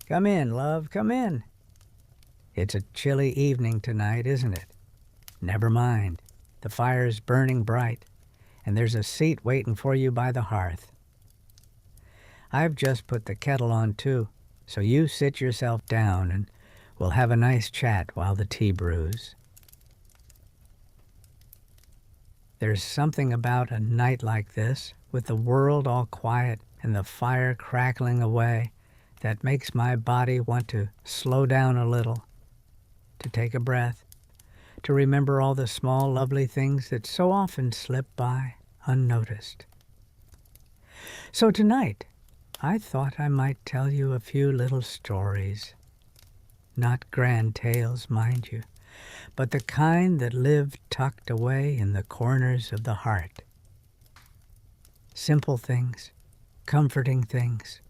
Come in, love, come in. It's a chilly evening tonight, isn't it? Never mind. The fire's burning bright, and there's a seat waiting for you by the hearth. I've just put the kettle on, too, so you sit yourself down and we'll have a nice chat while the tea brews. There's something about a night like this, with the world all quiet and the fire crackling away, that makes my body want to slow down a little, to take a breath, to remember all the small, lovely things that so often slip by unnoticed. So tonight, I thought I might tell you a few little stories. Not grand tales, mind you, but the kind that live tucked away in the corners of the heart. Simple things, comforting things.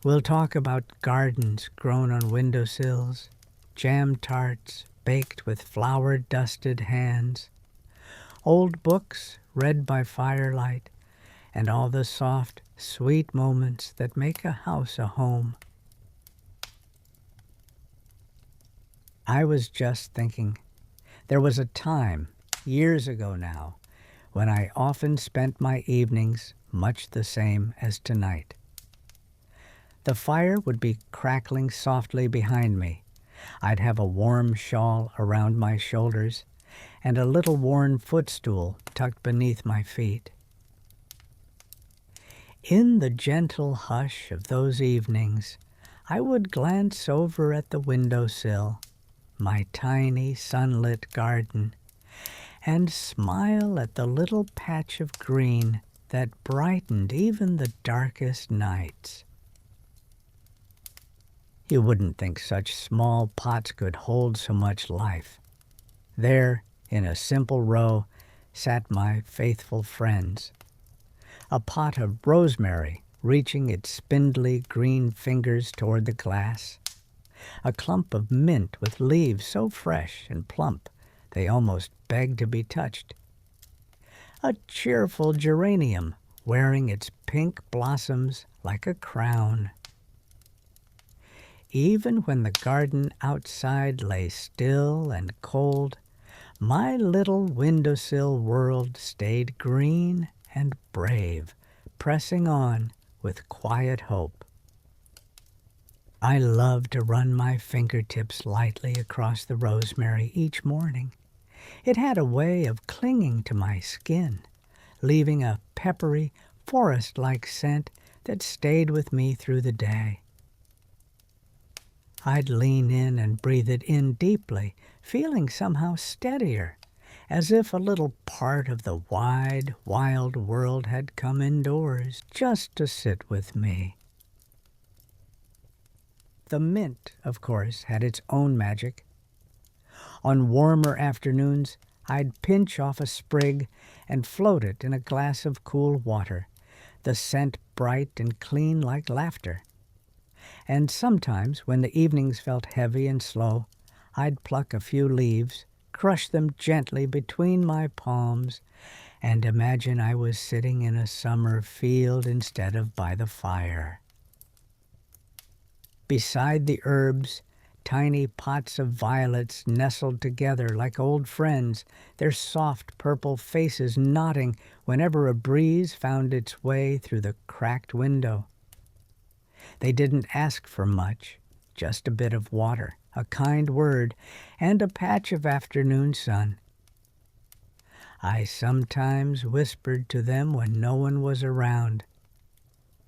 We'll talk about gardens grown on windowsills, jam tarts baked with flour-dusted hands, old books read by firelight, and all the soft, sweet moments that make a house a home. I was just thinking, there was a time, years ago now, when I often spent my evenings much the same as tonight. The fire would be crackling softly behind me. I'd have a warm shawl around my shoulders and a little worn footstool tucked beneath my feet. In the gentle hush of those evenings, I would glance over at the windowsill, my tiny sunlit garden, and smile at the little patch of green that brightened even the darkest nights. You wouldn't think such small pots could hold so much life. There, in a simple row, sat my faithful friends. A pot of rosemary reaching its spindly green fingers toward the glass. A clump of mint with leaves so fresh and plump they almost begged to be touched. A cheerful geranium wearing its pink blossoms like a crown. Even when the garden outside lay still and cold, my little windowsill world stayed green and brave, pressing on with quiet hope. I loved to run my fingertips lightly across the rosemary each morning. It had a way of clinging to my skin, leaving a peppery, forest-like scent that stayed with me through the day. I'd lean in and breathe it in deeply, feeling somehow steadier, as if a little part of the wide, wild world had come indoors just to sit with me. The mint, of course, had its own magic. On warmer afternoons, I'd pinch off a sprig and float it in a glass of cool water, the scent bright and clean like laughter. And sometimes, when the evenings felt heavy and slow, I'd pluck a few leaves, crush them gently between my palms, and imagine I was sitting in a summer field instead of by the fire. Beside the herbs, tiny pots of violets nestled together like old friends, their soft purple faces nodding whenever a breeze found its way through the cracked window. They didn't ask for much, just a bit of water, a kind word, and a patch of afternoon sun. I sometimes whispered to them when no one was around.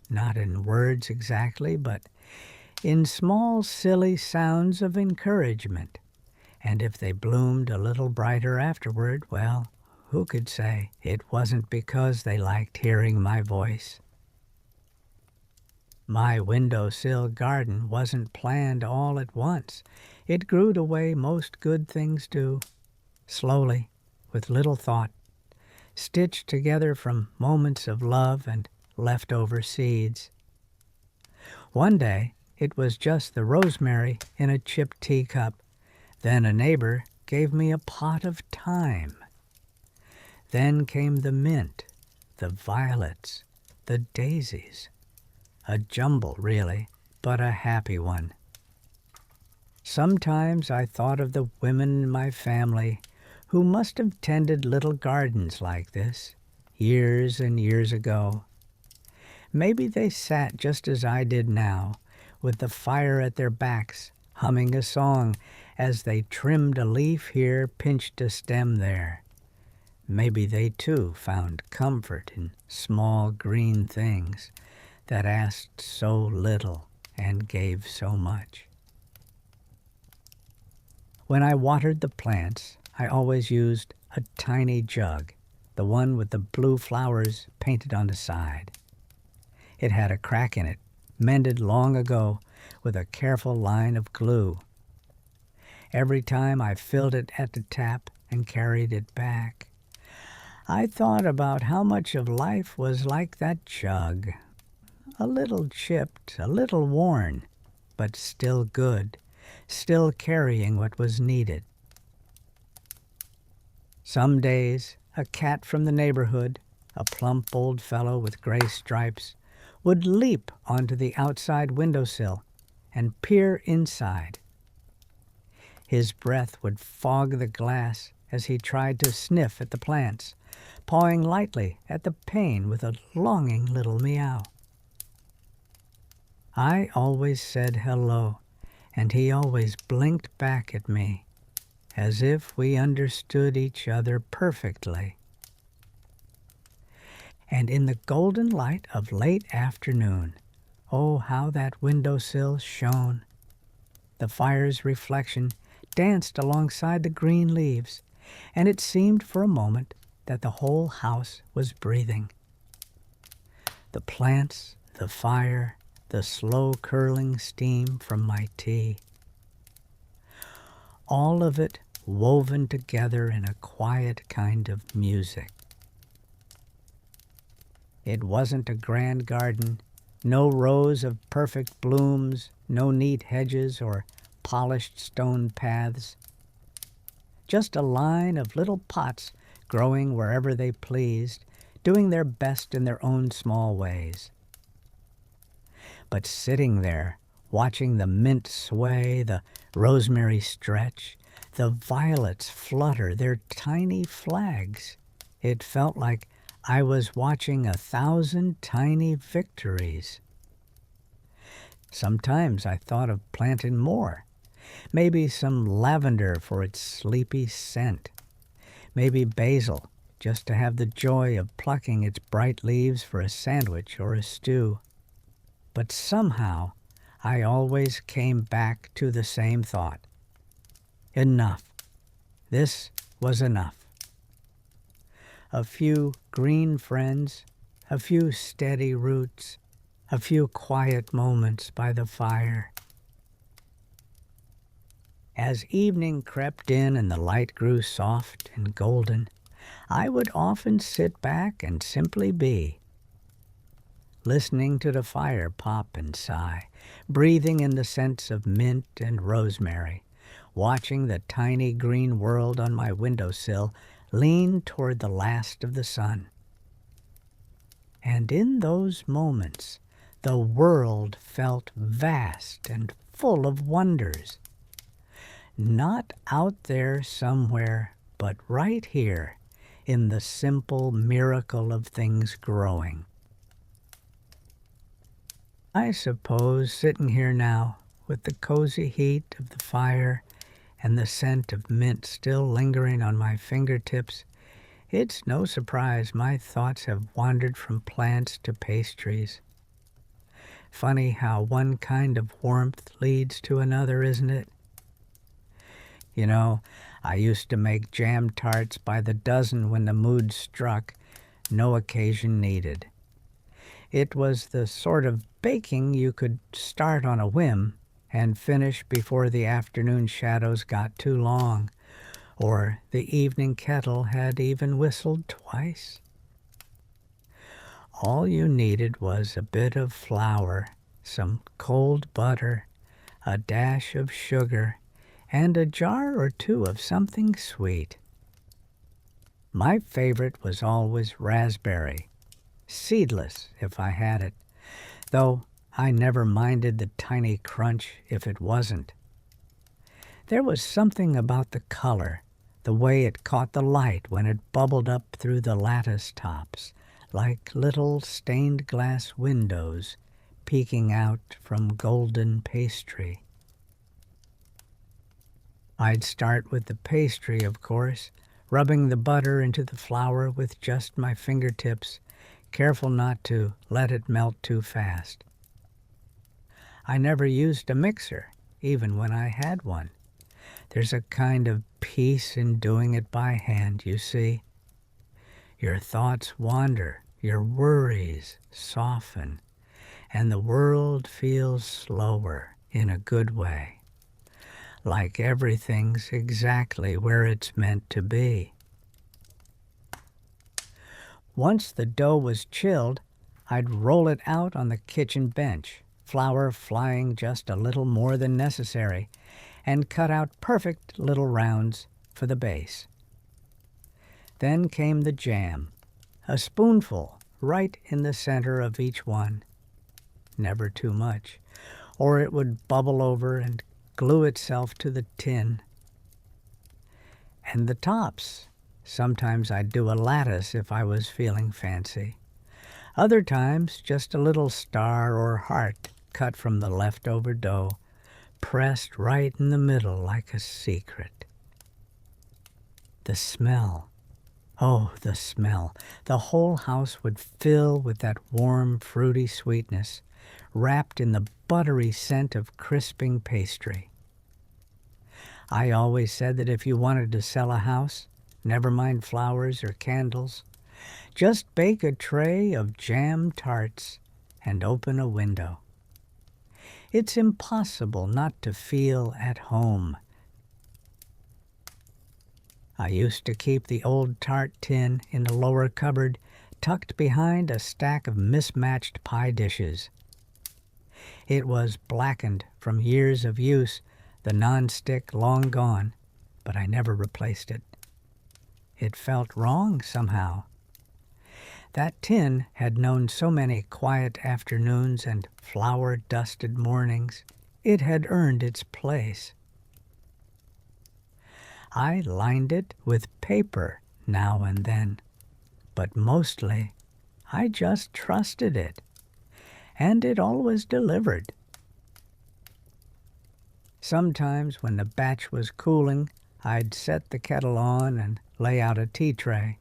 Not in words exactly, but in small, silly sounds of encouragement. And if they bloomed a little brighter afterward, well, who could say it wasn't because they liked hearing my voice? My windowsill garden wasn't planned all at once. It grew the way most good things do, slowly, with little thought, stitched together from moments of love and leftover seeds. One day, it was just the rosemary in a chipped teacup. Then a neighbor gave me a pot of thyme. Then came the mint, the violets, the daisies. A jumble, really, but a happy one. Sometimes I thought of the women in my family who must have tended little gardens like this years and years ago. Maybe they sat just as I did now, with the fire at their backs, humming a song as they trimmed a leaf here, pinched a stem there. Maybe they too found comfort in small green things that asked so little and gave so much. When I watered the plants, I always used a tiny jug, the one with the blue flowers painted on the side. It had a crack in it, mended long ago with a careful line of glue. Every time I filled it at the tap and carried it back, I thought about how much of life was like that jug. A little chipped, a little worn, but still good, still carrying what was needed. Some days, a cat from the neighborhood, a plump old fellow with gray stripes, would leap onto the outside windowsill and peer inside. His breath would fog the glass as he tried to sniff at the plants, pawing lightly at the pane with a longing little meow. I always said hello, and he always blinked back at me, as if we understood each other perfectly. And in the golden light of late afternoon, oh, how that windowsill shone! The fire's reflection danced alongside the green leaves, and it seemed for a moment that the whole house was breathing. The plants, the fire, the slow curling steam from my tea. All of it woven together in a quiet kind of music. It wasn't a grand garden, no rows of perfect blooms, no neat hedges or polished stone paths. Just a line of little pots growing wherever they pleased, doing their best in their own small ways. But sitting there, watching the mint sway, the rosemary stretch, the violets flutter their tiny flags, it felt like I was watching 1,000 tiny victories. Sometimes I thought of planting more, maybe some lavender for its sleepy scent, maybe basil just to have the joy of plucking its bright leaves for a sandwich or a stew. But somehow I always came back to the same thought. Enough. This was enough. A few green friends, a few steady roots, a few quiet moments by the fire. As evening crept in and the light grew soft and golden, I would often sit back and simply be, listening to the fire pop and sigh, breathing in the scents of mint and rosemary, watching the tiny green world on my windowsill lean toward the last of the sun. And in those moments, the world felt vast and full of wonders. Not out there somewhere, but right here in the simple miracle of things growing. I suppose sitting here now, with the cozy heat of the fire and the scent of mint still lingering on my fingertips, it's no surprise my thoughts have wandered from plants to pastries. Funny how one kind of warmth leads to another, isn't it? You know, I used to make jam tarts by the dozen when the mood struck, no occasion needed. It was the sort of baking you could start on a whim and finish before the afternoon shadows got too long, or the evening kettle had even whistled twice. All you needed was a bit of flour, some cold butter, a dash of sugar, and a jar or two of something sweet. My favorite was always raspberry, seedless if I had it, though I never minded the tiny crunch if it wasn't. There was something about the color, the way it caught the light when it bubbled up through the lattice tops, like little stained glass windows peeking out from golden pastry. I'd start with the pastry, of course, rubbing the butter into the flour with just my fingertips, careful not to let it melt too fast. I never used a mixer, even when I had one. There's a kind of peace in doing it by hand, you see. Your thoughts wander, your worries soften, and the world feels slower in a good way, like everything's exactly where it's meant to be. Once the dough was chilled, I'd roll it out on the kitchen bench, flour flying just a little more than necessary, and cut out perfect little rounds for the base. Then came the jam, a spoonful right in the center of each one. Never too much, or it would bubble over and glue itself to the tin. And the tops. Sometimes I'd do a lattice if I was feeling fancy. Other times, just a little star or heart cut from the leftover dough, pressed right in the middle like a secret. The smell. Oh, the smell. The whole house would fill with that warm, fruity sweetness, wrapped in the buttery scent of crisping pastry. I always said that if you wanted to sell a house, never mind flowers or candles, just bake a tray of jam tarts and open a window. It's impossible not to feel at home. I used to keep the old tart tin in the lower cupboard, tucked behind a stack of mismatched pie dishes. It was blackened from years of use, the non-stick long gone, but I never replaced it. It felt wrong somehow. That tin had known so many quiet afternoons and flower-dusted mornings. It had earned its place. I lined it with paper now and then, but mostly I just trusted it, and it always delivered. Sometimes when the batch was cooling, I'd set the kettle on and lay out a tea tray.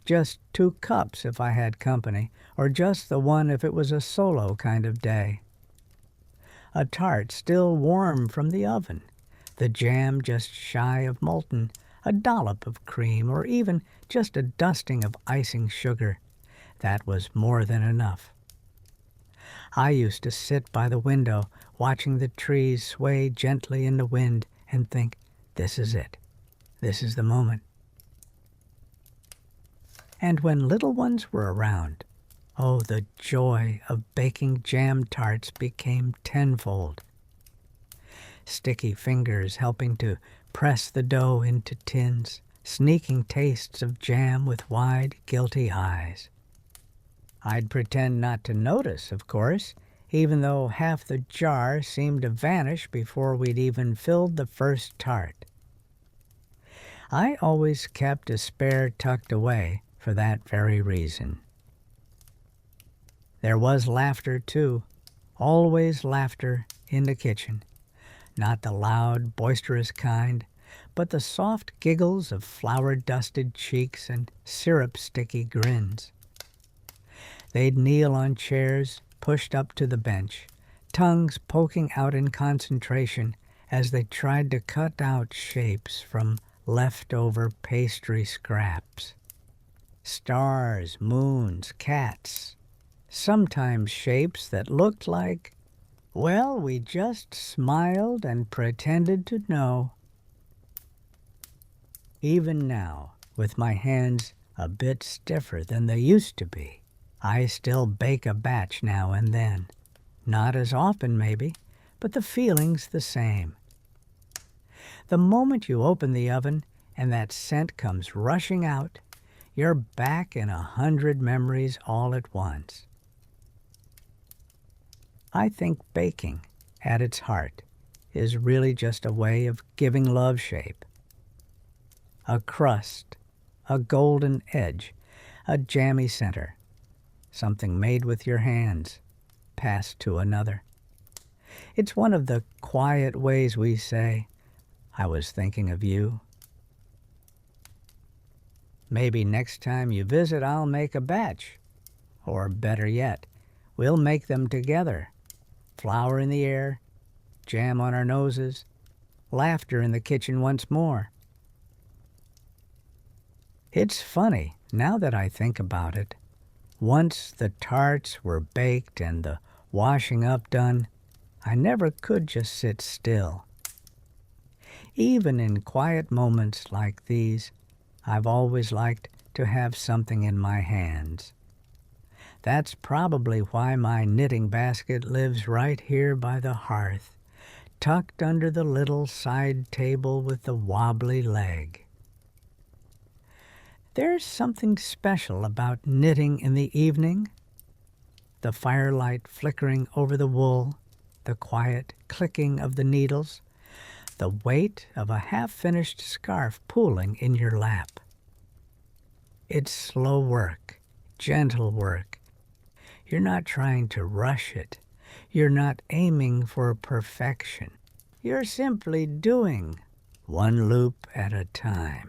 Just 2 cups if I had company, or just the one if it was a solo kind of day. A tart still warm from the oven, the jam just shy of molten, a dollop of cream, or even just a dusting of icing sugar. That was more than enough. I used to sit by the window, watching the trees sway gently in the wind, and think, this is it. This is the moment. And when little ones were around, oh, the joy of baking jam tarts became tenfold. Sticky fingers helping to press the dough into tins, sneaking tastes of jam with wide, guilty eyes. I'd pretend not to notice, of course, even though half the jar seemed to vanish before we'd even filled the first tart. I always kept a spare tucked away for that very reason. There was laughter, too, always laughter in the kitchen. Not the loud, boisterous kind, but the soft giggles of flour-dusted cheeks and syrup-sticky grins. They'd kneel on chairs pushed up to the bench, tongues poking out in concentration as they tried to cut out shapes from leftover pastry scraps. Stars, moons, cats, sometimes shapes that looked like, well, we just smiled and pretended to know. Even now, with my hands a bit stiffer than they used to be, I still bake a batch now and then. Not as often, maybe, but the feeling's the same. The moment you open the oven and that scent comes rushing out, you're back in 100 memories all at once. I think baking, at its heart, is really just a way of giving love shape. A crust, a golden edge, a jammy center, something made with your hands, passed to another. It's one of the quiet ways we say, I was thinking of you. Maybe next time you visit I'll make a batch. Or better yet, we'll make them together. Flour in the air, jam on our noses, laughter in the kitchen once more. It's funny, now that I think about it. Once the tarts were baked and the washing up done, I never could just sit still. Even in quiet moments like these, I've always liked to have something in my hands. That's probably why my knitting basket lives right here by the hearth, tucked under the little side table with the wobbly leg. There's something special about knitting in the evening. The firelight flickering over the wool, the quiet clicking of the needles, the weight of a half-finished scarf pooling in your lap. It's slow work, gentle work. You're not trying to rush it. You're not aiming for perfection. You're simply doing, one loop at a time.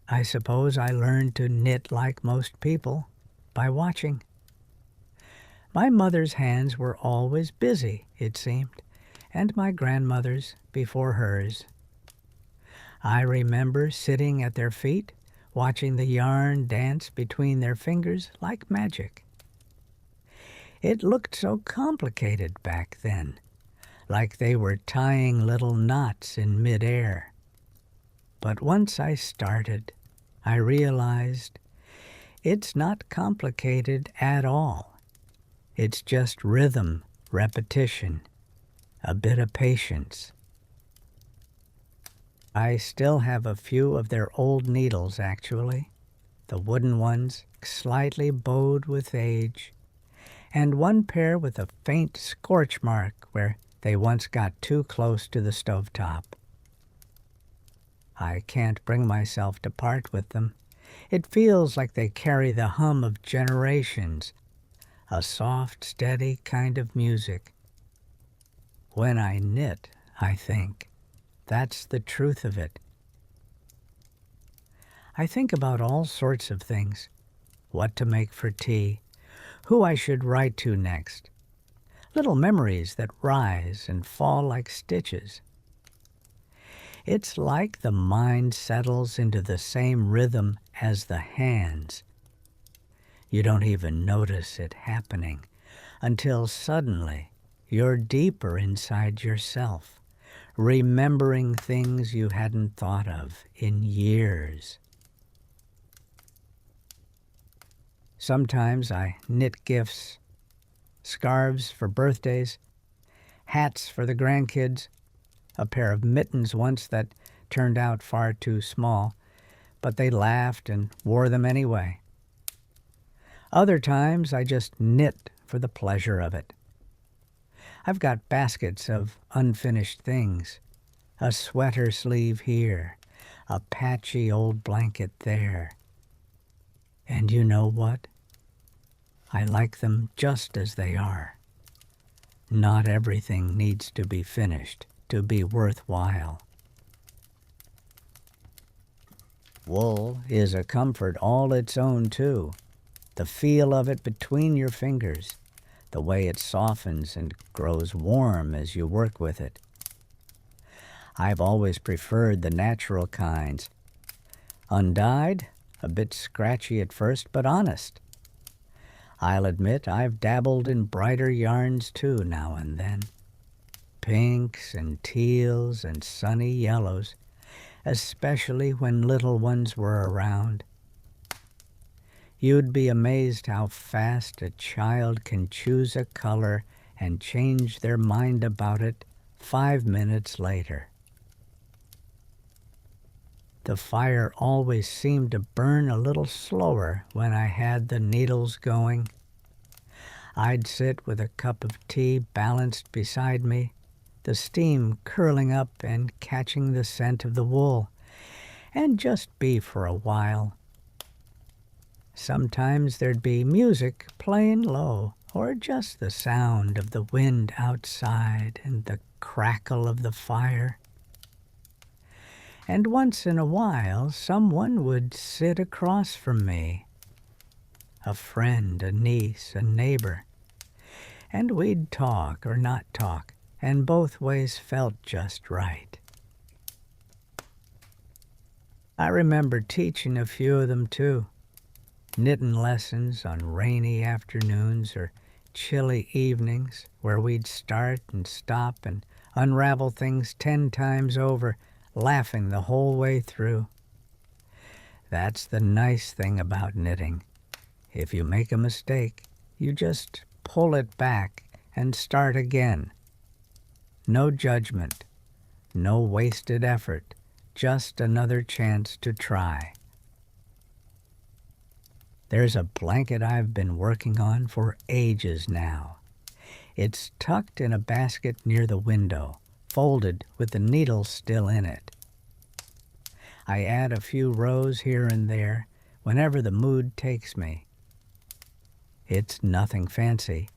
I suppose I learned to knit like most people, by watching. My mother's hands were always busy, it seemed, and my grandmother's before hers. I remember sitting at their feet, watching the yarn dance between their fingers like magic. It looked so complicated back then, like they were tying little knots in midair. But once I started, I realized it's not complicated at all. It's just rhythm, repetition, a bit of patience. I still have a few of their old needles, actually, the wooden ones, slightly bowed with age, and one pair with a faint scorch mark where they once got too close to the stovetop. I can't bring myself to part with them. It feels like they carry the hum of generations, a soft, steady kind of music. When I knit, I think, that's the truth of it. I think about all sorts of things, what to make for tea, who I should write to next, little memories that rise and fall like stitches. It's like the mind settles into the same rhythm as the hands. You don't even notice it happening until suddenly you're deeper inside yourself, remembering things you hadn't thought of in years. Sometimes I knit gifts, scarves for birthdays, hats for the grandkids, a pair of mittens once that turned out far too small, but they laughed and wore them anyway. Other times I just knit for the pleasure of it. I've got baskets of unfinished things, a sweater sleeve here, a patchy old blanket there. And you know what? I like them just as they are. Not everything needs to be finished to be worthwhile. Wool is a comfort all its own, too. The feel of it between your fingers, the way it softens and grows warm as you work with it. I've always preferred the natural kinds. Undyed, a bit scratchy at first, but honest. I'll admit I've dabbled in brighter yarns too now and then. Pinks and teals and sunny yellows, especially when little ones were around. You'd be amazed how fast a child can choose a color and change their mind about it 5 minutes later. The fire always seemed to burn a little slower when I had the needles going. I'd sit with a cup of tea balanced beside me, the steam curling up and catching the scent of the wool, and just be for a while. Sometimes there'd be music playing low, or just the sound of the wind outside and the crackle of the fire. And once in a while someone would sit across from me, a friend, a niece, a neighbor, and we'd talk or not talk, and both ways felt just right. I remember teaching a few of them too, knitting lessons on rainy afternoons or chilly evenings where we'd start and stop and unravel things 10 times over, laughing the whole way through. That's the nice thing about knitting. If you make a mistake, you just pull it back and start again. No judgment, no wasted effort, just another chance to try. There's a blanket I've been working on for ages now. It's tucked in a basket near the window, folded with the needles still in it. I add a few rows here and there whenever the mood takes me. It's nothing fancy,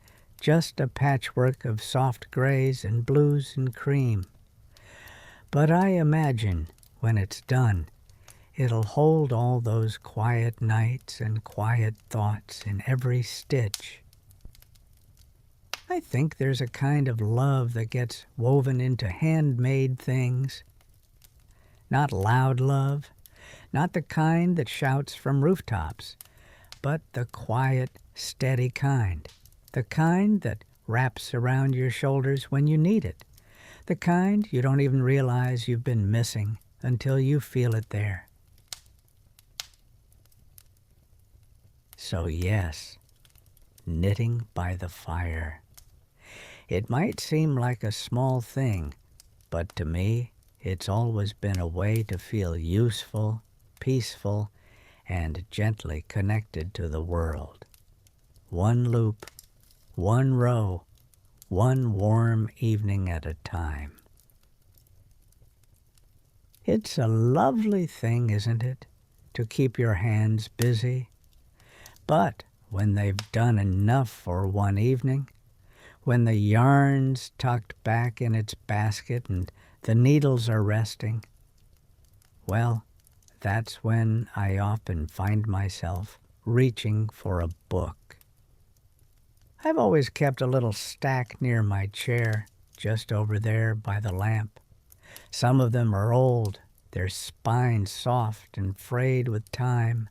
just a patchwork of soft grays and blues and cream. But I imagine, when it's done, it'll hold all those quiet nights and quiet thoughts in every stitch. I think there's a kind of love that gets woven into handmade things. Not loud love, not the kind that shouts from rooftops, but the quiet, steady kind. The kind that wraps around your shoulders when you need it. The kind you don't even realize you've been missing until you feel it there. So yes, knitting by the fire. It might seem like a small thing, but to me, it's always been a way to feel useful, peaceful, and gently connected to the world. One loop, one row, one warm evening at a time. It's a lovely thing, isn't it, to keep your hands busy? But when they've done enough for one evening, when the yarn's tucked back in its basket and the needles are resting, well, that's when I often find myself reaching for a book. I've always kept a little stack near my chair, just over there by the lamp. Some of them are old, their spines soft and frayed with time,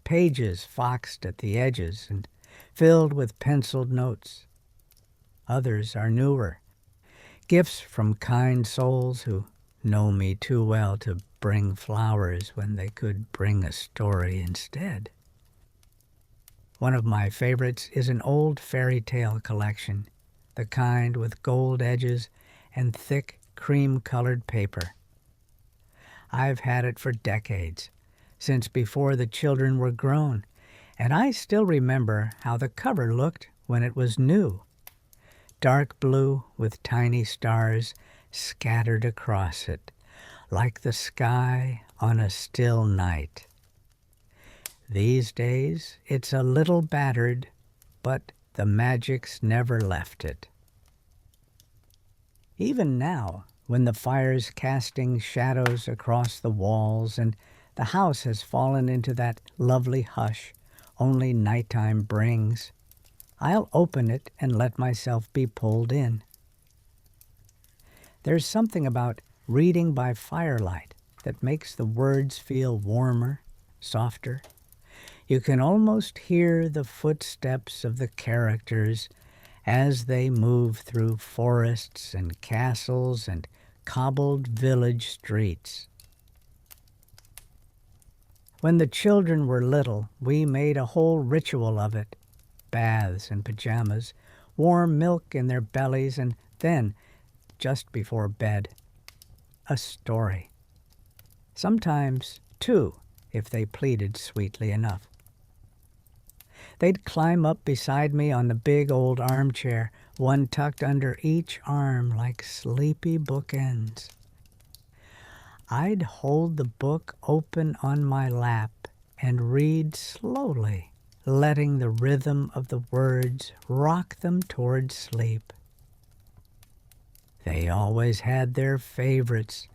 pages foxed at the edges and filled with penciled notes. Others are newer, gifts from kind souls who know me too well to bring flowers when they could bring a story instead. One of my favorites is an old fairy tale collection, the kind with gold edges and thick cream-colored paper. I've had it for decades, since before the children were grown, and I still remember how the cover looked when it was new. Dark blue with tiny stars scattered across it, like the sky on a still night. These days it's a little battered, but the magic's never left it. Even now, when the fire's casting shadows across the walls and the house has fallen into that lovely hush only nighttime brings, I'll open it and let myself be pulled in. There's something about reading by firelight that makes the words feel warmer, softer. You can almost hear the footsteps of the characters as they move through forests and castles and cobbled village streets. When the children were little, we made a whole ritual of it. Baths and pajamas, warm milk in their bellies, and then, just before bed, a story. Sometimes two, if they pleaded sweetly enough. They'd climb up beside me on the big old armchair, one tucked under each arm like sleepy bookends. I'd hold the book open on my lap and read slowly, letting the rhythm of the words rock them toward sleep. They always had their favorites.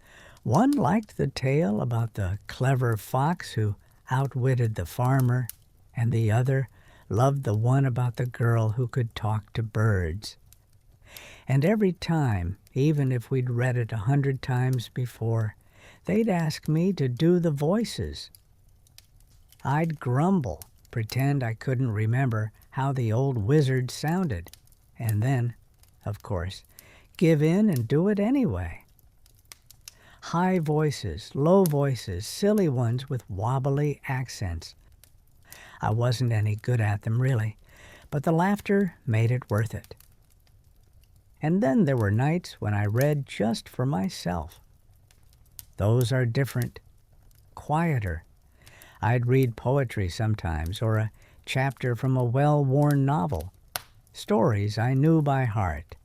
One liked the tale about the clever fox who outwitted the farmer, and the other loved the one about the girl who could talk to birds. And every time, even if we'd read it 100 times before, they'd ask me to do the voices. I'd grumble, pretend I couldn't remember how the old wizard sounded, and then, of course, give in and do it anyway. High voices, low voices, silly ones with wobbly accents. I wasn't any good at them, really, but the laughter made it worth it. And then there were nights when I read just for myself. Those are different, quieter. I'd read poetry sometimes, or a chapter from a well-worn novel, stories I knew by heart.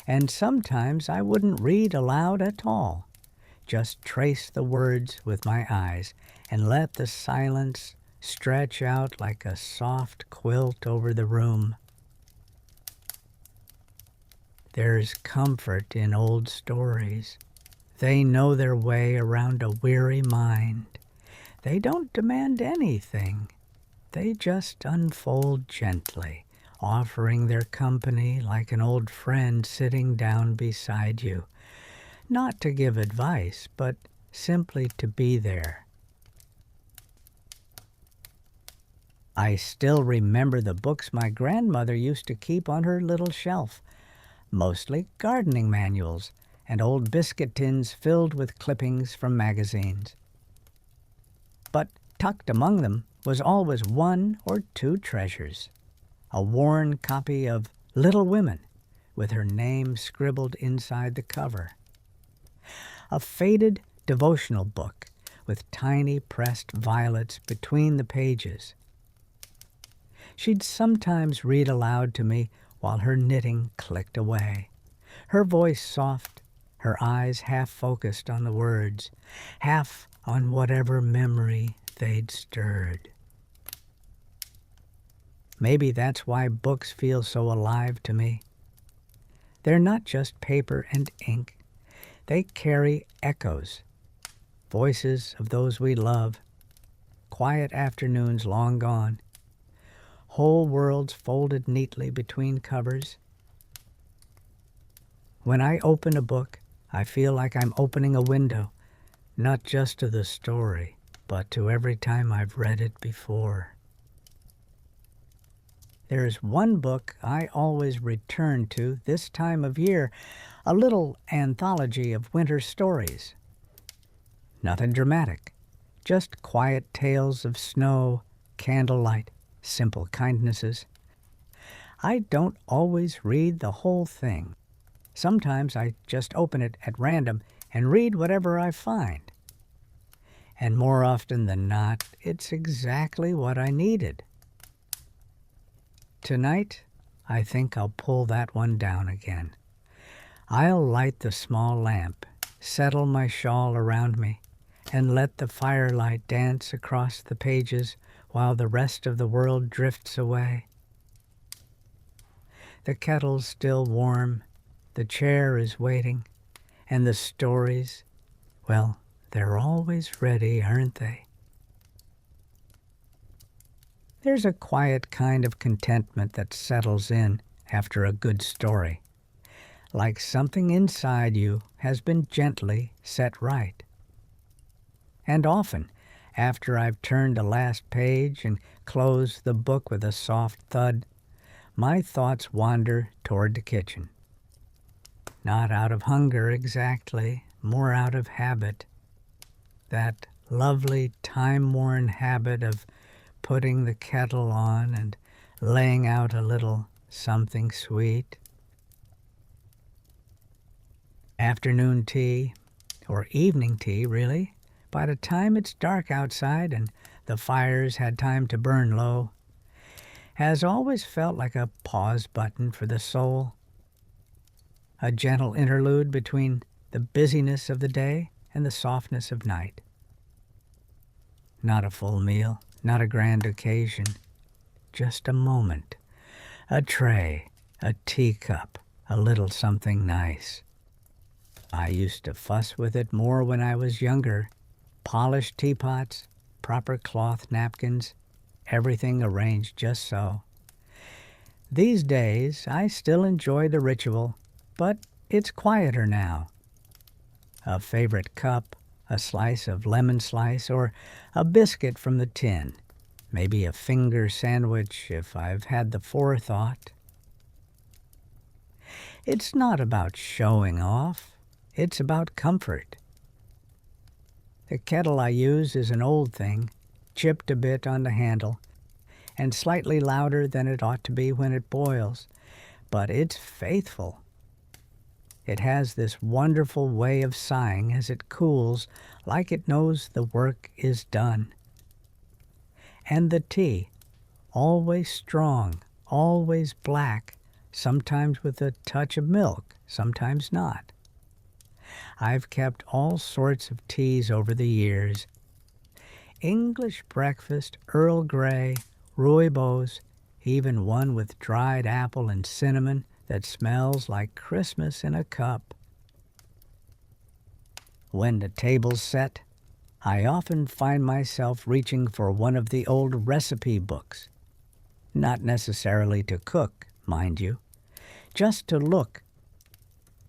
And sometimes I wouldn't read aloud at all, just trace the words with my eyes and let the silence stretch out like a soft quilt over the room. There's comfort in old stories. They know their way around a weary mind. They don't demand anything. They just unfold gently, offering their company like an old friend sitting down beside you. Not to give advice, but simply to be there. I still remember the books my grandmother used to keep on her little shelf, mostly gardening manuals and old biscuit tins filled with clippings from magazines. But tucked among them was always one or two treasures. A worn copy of Little Women with her name scribbled inside the cover. A faded devotional book with tiny pressed violets between the pages. She'd sometimes read aloud to me while her knitting clicked away, her voice soft, her eyes half focused on the words, half on whatever memory they'd stirred. Maybe that's why books feel so alive to me. They're not just paper and ink. They carry echoes, voices of those we love, quiet afternoons long gone, whole worlds folded neatly between covers. When I open a book, I feel like I'm opening a window, not just to the story, but to every time I've read it before. There's one book I always return to this time of year, a little anthology of winter stories. Nothing dramatic, just quiet tales of snow, candlelight, simple kindnesses. I don't always read the whole thing. Sometimes I just open it at random and read whatever I find. And more often than not, it's exactly what I needed. Tonight, I think I'll pull that one down again. I'll light the small lamp, settle my shawl around me, and let the firelight dance across the pages while the rest of the world drifts away. The kettle's still warm, the chair is waiting, and the stories, well, they're always ready, aren't they? There's a quiet kind of contentment that settles in after a good story, like something inside you has been gently set right. And often, after I've turned the last page and closed the book with a soft thud, my thoughts wander toward the kitchen. Not out of hunger exactly, more out of habit. That lovely time-worn habit of putting the kettle on and laying out a little something sweet. Afternoon tea, or evening tea, really. By the time it's dark outside and the fires had time to burn low, has always felt like a pause button for the soul, a gentle interlude between the busyness of the day and the softness of night. Not a full meal, not a grand occasion, just a moment, a tray, a teacup, a little something nice. I used to fuss with it more when I was younger. Polished teapots, proper cloth napkins, everything arranged just so. These days, I still enjoy the ritual, but it's quieter now. A favorite cup, a slice of lemon slice, or a biscuit from the tin. Maybe a finger sandwich if I've had the forethought. It's not about showing off. It's about comfort. The kettle I use is an old thing, chipped a bit on the handle, and slightly louder than it ought to be when it boils, but it's faithful. It has this wonderful way of sighing as it cools, like it knows the work is done. And the tea, always strong, always black, sometimes with a touch of milk, sometimes not. I've kept all sorts of teas over the years. English breakfast, Earl Grey, rooibos, even one with dried apple and cinnamon that smells like Christmas in a cup. When the table's set, I often find myself reaching for one of the old recipe books. Not necessarily to cook, mind you, just to look,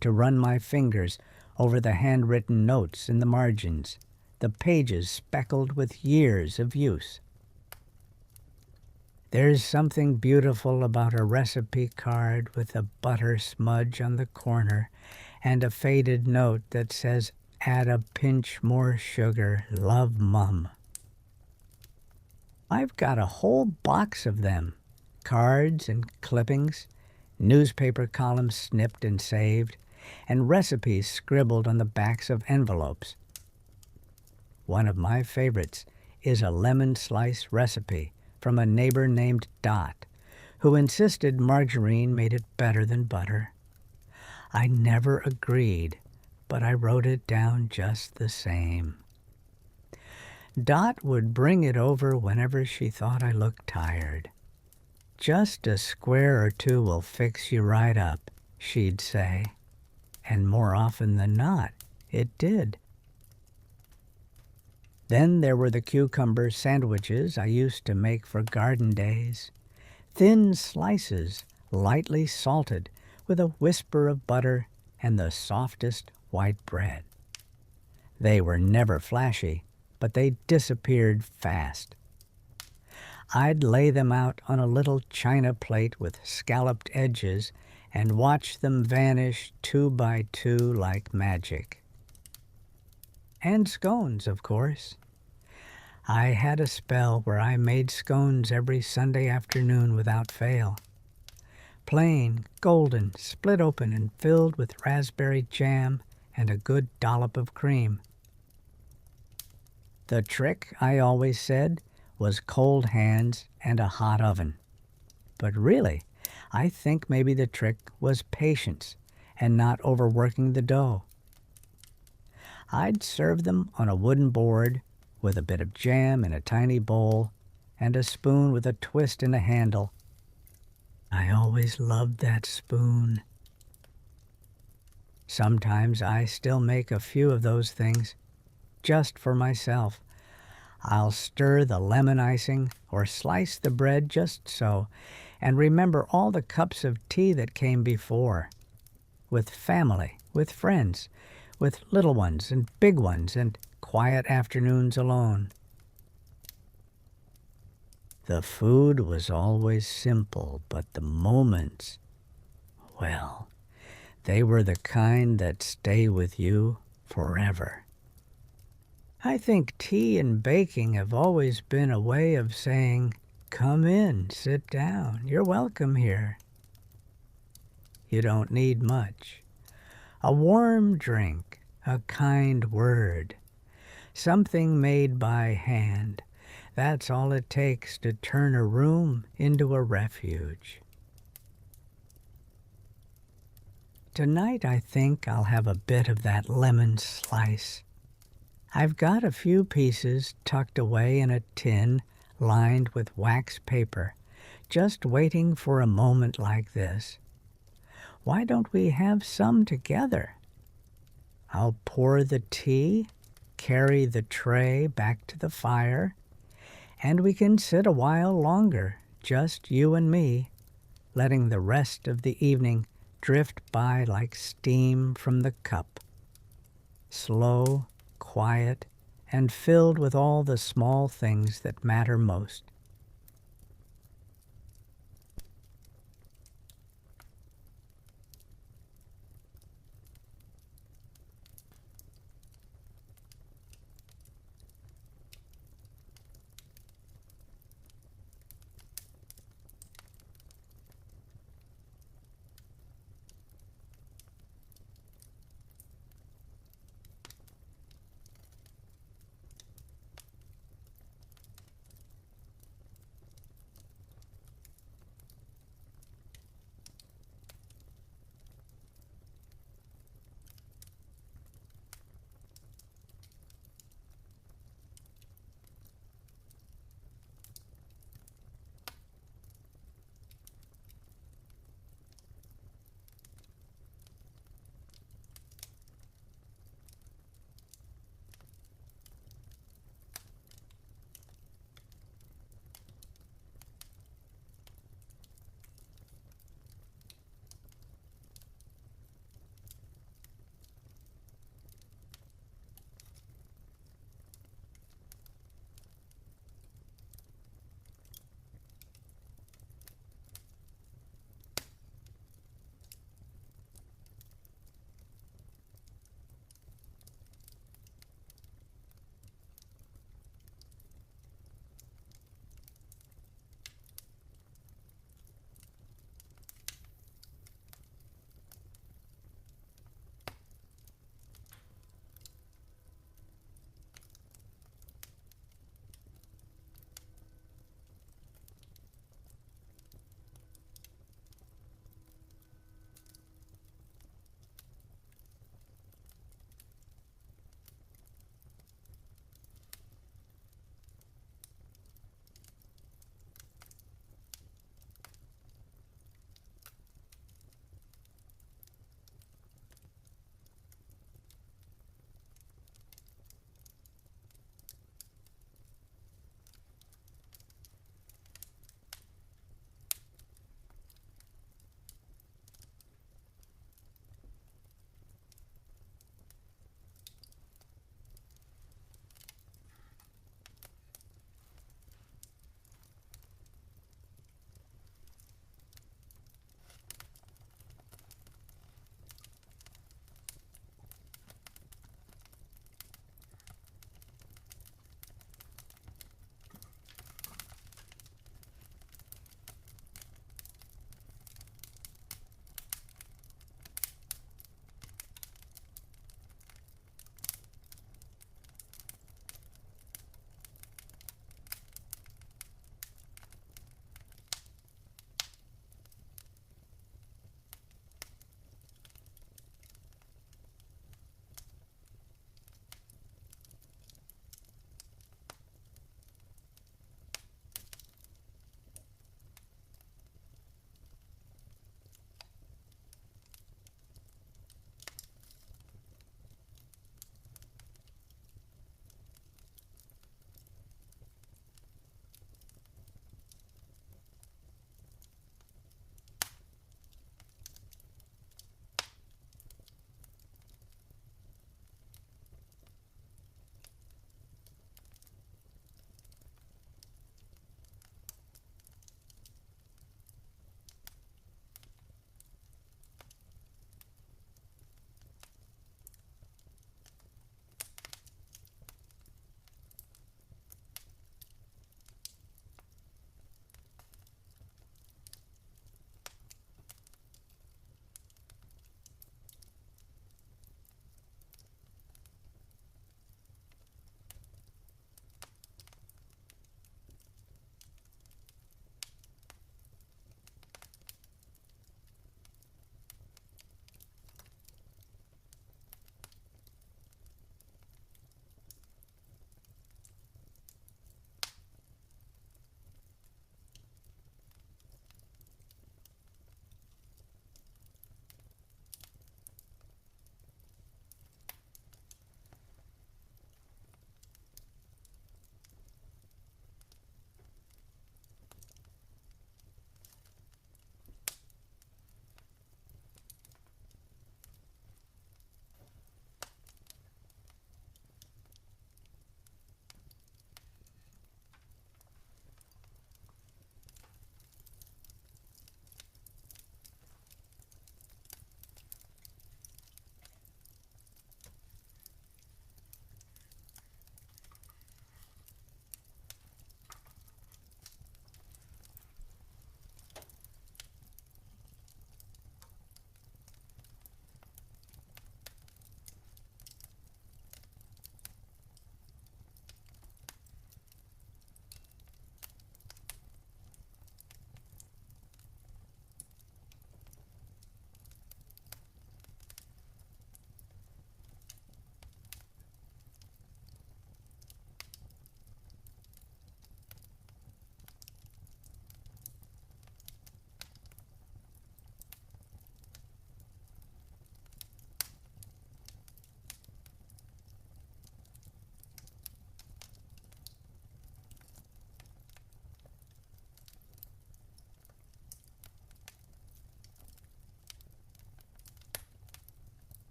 to run my fingers over the handwritten notes in the margins, the pages speckled with years of use. There's something beautiful about a recipe card with a butter smudge on the corner and a faded note that says, "Add a pinch more sugar, love Mum." I've got a whole box of them, cards and clippings, newspaper columns snipped and saved, and recipes scribbled on the backs of envelopes. One of my favorites is a lemon slice recipe from a neighbor named Dot, who insisted margarine made it better than butter. I never agreed, but I wrote it down just the same. Dot would bring it over whenever she thought I looked tired. "Just a square or two will fix you right up," she'd say. And more often than not, it did. Then there were the cucumber sandwiches I used to make for garden days. Thin slices, lightly salted, with a whisper of butter and the softest white bread. They were never flashy, but they disappeared fast. I'd lay them out on a little china plate with scalloped edges and watch them vanish 2 by 2 like magic. And scones, of course. I had a spell where I made scones every Sunday afternoon without fail. Plain, golden, split open and filled with raspberry jam and a good dollop of cream. The trick, I always said, was cold hands and a hot oven. But really, I think maybe the trick was patience and not overworking the dough. I'd serve them on a wooden board with a bit of jam in a tiny bowl and a spoon with a twist in the handle. I always loved that spoon. Sometimes I still make a few of those things, just for myself. I'll stir the lemon icing or slice the bread just so, and remember all the cups of tea that came before. With family, with friends, with little ones and big ones, and quiet afternoons alone. The food was always simple, but the moments, well, they were the kind that stay with you forever. I think tea and baking have always been a way of saying, "Come in, sit down, you're welcome here." You don't need much. A warm drink, a kind word, something made by hand. That's all it takes to turn a room into a refuge. Tonight I think I'll have a bit of that lemon slice. I've got a few pieces tucked away in a tin lined with wax paper, just waiting for a moment like this. Why don't we have some together? I'll pour the tea, carry the tray back to the fire, and we can sit a while longer, just you and me, letting the rest of the evening drift by like steam from the cup. Slow, quiet, and filled with all the small things that matter most.